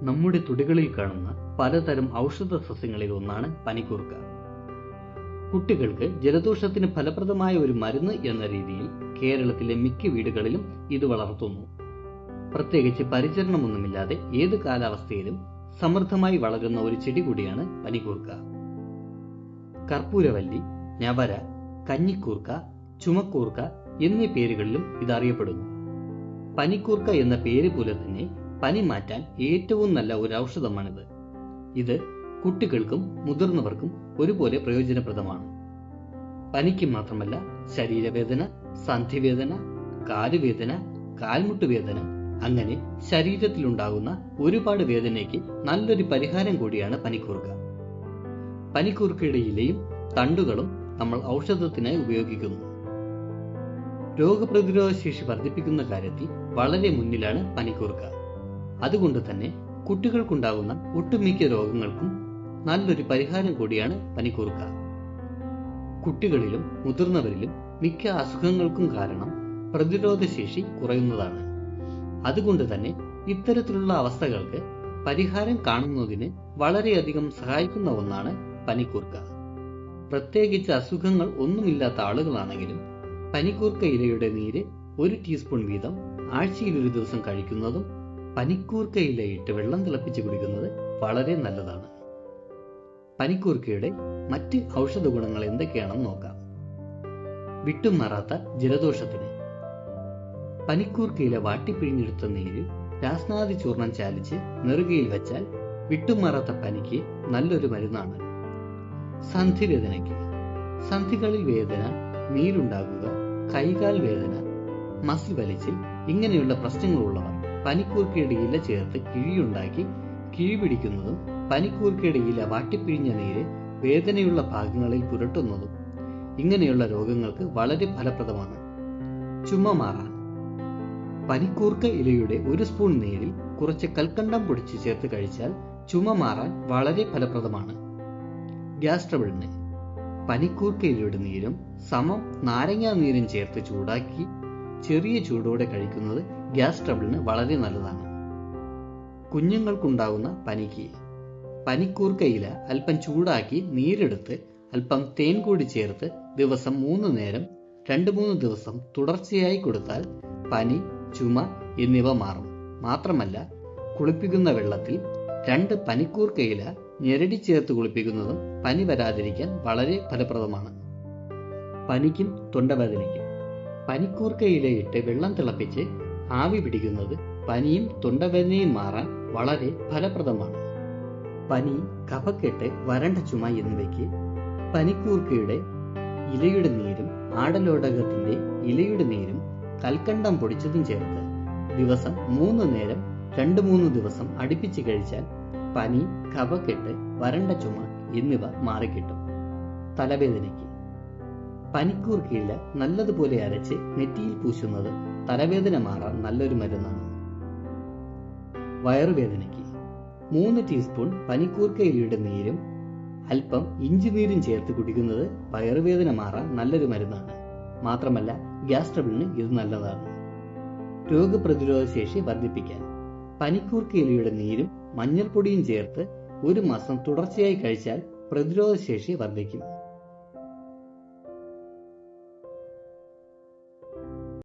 നമ്മുടെ തൊടികളിൽ കാണുന്ന പലതരം ഔഷധ സസ്യങ്ങളിൽ ഒന്നാണ് പനിക്കൂർക്ക. കുട്ടികൾക്ക് ജലദോഷത്തിന് ഫലപ്രദമായ ഒരു മരുന്ന് എന്ന രീതിയിൽ കേരളത്തിലെ മിക്ക വീടുകളിലും ഇത് വളർത്തുന്നു. പ്രത്യേകിച്ച് പരിചരണമൊന്നുമില്ലാതെ ഏത് കാലാവസ്ഥയിലും സമൃദ്ധമായി വളരുന്ന ഒരു ചെടി കൂടിയാണ് പനിക്കൂർക്ക. കർപ്പൂരവല്ലി, ഞവര, കഞ്ഞിക്കൂർക്ക, ചുമക്കൂർക്ക എന്നീ പേരുകളിലും ഇതറിയപ്പെടുന്നു. പനിക്കൂർക്ക എന്ന പേര് പോലെ തന്നെ പനി മാറ്റാൻ ഏറ്റവും നല്ല ഒരു ഔഷധമാണിത്. ഇത് കുട്ടികൾക്കും മുതിർന്നവർക്കും ഒരുപോലെ പ്രയോജനപ്രദമാണ്. പനിക്ക് മാത്രമല്ല, ശരീരവേദന, സന്ധിവേദന, കാലുവേദന, കാൽമുട്ടുവേദന, അങ്ങനെ ശരീരത്തിലുണ്ടാകുന്ന ഒരുപാട് വേദനയ്ക്ക് നല്ലൊരു പരിഹാരം കൂടിയാണ് പനിക്കൂർക്ക. പനിക്കൂർക്കയുടെ ഇലയും തണ്ടുകളും നമ്മൾ ഔഷധത്തിനായി ഉപയോഗിക്കുന്നു. രോഗപ്രതിരോധ ശേഷി വർദ്ധിപ്പിക്കുന്ന കാര്യത്തിൽ വളരെ മുന്നിലാണ് പനിക്കൂർക്ക. അതുകൊണ്ട് തന്നെ കുട്ടികൾക്കുണ്ടാകുന്ന ഒട്ടുമിക്ക രോഗങ്ങൾക്കും നല്ലൊരു പരിഹാരം കൂടിയാണ് പനിക്കൂർക്ക. കുട്ടികളിലും മുതിർന്നവരിലും മിക്ക അസുഖങ്ങൾക്കും കാരണം പ്രതിരോധ ശേഷി കുറയുന്നതാണ്. അതുകൊണ്ട് തന്നെ ഇത്തരത്തിലുള്ള അവസ്ഥകൾക്ക് പരിഹാരം കാണുന്നതിന് വളരെയധികം സഹായിക്കുന്ന ഒന്നാണ് പനിക്കൂർക്ക. പ്രത്യേകിച്ച് അസുഖങ്ങൾ ഒന്നുമില്ലാത്ത ആളുകളാണെങ്കിലും പനിക്കൂർക്ക ഇലയുടെ നീര് 1 ടീസ്പൂൺ വീതം ആഴ്ചയിൽ ഒരു ദിവസം കഴിക്കുന്നതും പനിക്കൂർക്ക ഇലയിട്ട് വെള്ളം തിളപ്പിച്ച് കുടിക്കുന്നത് വളരെ നല്ലതാണ്. പനിക്കൂർക്കയുടെ മറ്റ് ഔഷധ ഗുണങ്ങൾ എന്തൊക്കെയാണെന്ന് നോക്കാം. വിട്ടുമാറാത്ത ജലദോഷത്തിന് പനിക്കൂർക്ക ഇല വാട്ടിപ്പിഴിഞ്ഞെടുത്ത നീര് രാസ്നാദി ചൂർണം ചാലിച്ച് നെറുകയിൽ വച്ചാൽ വിട്ടുമാറാത്ത പനിക്ക് നല്ലൊരു മരുന്നാണ്. സന്ധിവേദനയ്ക്ക് സന്ധികളിൽ വേദന, നീരുണ്ടാകുക, കൈകാൽ വേദന, മസിൽ വലിച്ചിൽ ഇങ്ങനെയുള്ള പ്രശ്നങ്ങളുള്ളവർ പനിക്കൂർക്കയുടെ ഇല ചേർത്ത് കിഴിയുണ്ടാക്കി കിഴി പിടിക്കുന്നതും പനിക്കൂർക്കയുടെ ഇല വാട്ടിപ്പിഴിഞ്ഞ നീര് വേദനയുള്ള ഭാഗങ്ങളിൽ പുരട്ടുന്നതും ഇങ്ങനെയുള്ള രോഗങ്ങൾക്ക് വളരെ ഫലപ്രദമാണ്. ചുമ മാറാൻ പനിക്കൂർക്ക ഇലയുടെ 1 സ്പൂൺ നീരിൽ കുറച്ച് കൽക്കണ്ടം പൊടിച്ച് ചേർത്ത് കഴിച്ചാൽ ചുമ മാറാൻ വളരെ ഫലപ്രദമാണ്. ഗ്യാസ് ട്രബിളിന് പനിക്കൂർക്ക ഇലയുടെ നീരും സമം നാരങ്ങാ നീരും ചേർത്ത് ചൂടാക്കി ചെറിയ ചൂടോടെ കഴിക്കുന്നത് ഗ്യാസ് ട്രബിളിന് വളരെ നല്ലതാണ്. കുഞ്ഞുങ്ങൾക്കുണ്ടാകുന്ന പനിക്ക് പനിക്കൂർക്ക ഇല അല്പം ചൂടാക്കി നീരെടുത്ത് അല്പം തേൻ കൂടി ചേർത്ത് ദിവസം 3 നേരം 2-3 ദിവസം തുടർച്ചയായി കൊടുത്താൽ പനി, ചുമ എന്നിവ മാറും. മാത്രമല്ല, കുളിപ്പിക്കുന്ന വെള്ളത്തിൽ 2 പനിക്കൂർക്ക ഇല ഞെരടി ചേർത്ത് കുളിപ്പിക്കുന്നതും പനി വരാതിരിക്കാൻ വളരെ ഫലപ്രദമാണ്. പനിക്കും തൊണ്ടവേദനയ്ക്കും പനിക്കൂർക്ക ഇലയിട്ട് വെള്ളം തിളപ്പിച്ച് ആവി പിടിക്കുന്നത് പനിയും തൊണ്ടവേദനയും മാറാൻ വളരെ ഫലപ്രദമാണ്. പനി, കഫക്കെട്ട്, വരണ്ട ചുമ എന്നിവയ്ക്ക് പനിക്കൂർക്കയുടെ ഇലയുടെ നീരും ആടലോടകത്തിന്റെ ഇലയുടെ നീരും കൽക്കണ്ടം പൊടിച്ചതും ചേർത്ത് ദിവസം 3 നേരം 2-3 ദിവസം അടുപ്പിച്ച് കഴിച്ചാൽ പനി, കഫക്കെട്ട്, വരണ്ട ചുമ എന്നിവ മാറിക്കിട്ടും. തലവേദനയ്ക്ക് പനിക്കൂർക്കയില നല്ലതുപോലെ അരച്ച് നെറ്റിയിൽ പൂശുന്നത് തലവേദന മാറാൻ നല്ലൊരു മരുന്നാണ്. വയറുവേദനയ്ക്ക് 3 ടീസ്പൂൺ പനിക്കൂർക്ക ഇലയുടെ നീരും അല്പം ഇഞ്ചി നീരും ചേർത്ത് കുടിക്കുന്നത് വയറുവേദന മാറാൻ നല്ലൊരു മരുന്നാണ്. മാത്രമല്ല, ഗ്യാസ് ട്രബിളിന് ഇത് നല്ലതാണ്. രോഗപ്രതിരോധ ശേഷി വർദ്ധിപ്പിക്കാൻ പനിക്കൂർക്ക ഇലയുടെ നീരും മഞ്ഞൾപ്പൊടിയും ചേർത്ത് 1 മാസം തുടർച്ചയായി കഴിച്ചാൽ പ്രതിരോധ ശേഷി വർദ്ധിക്കും.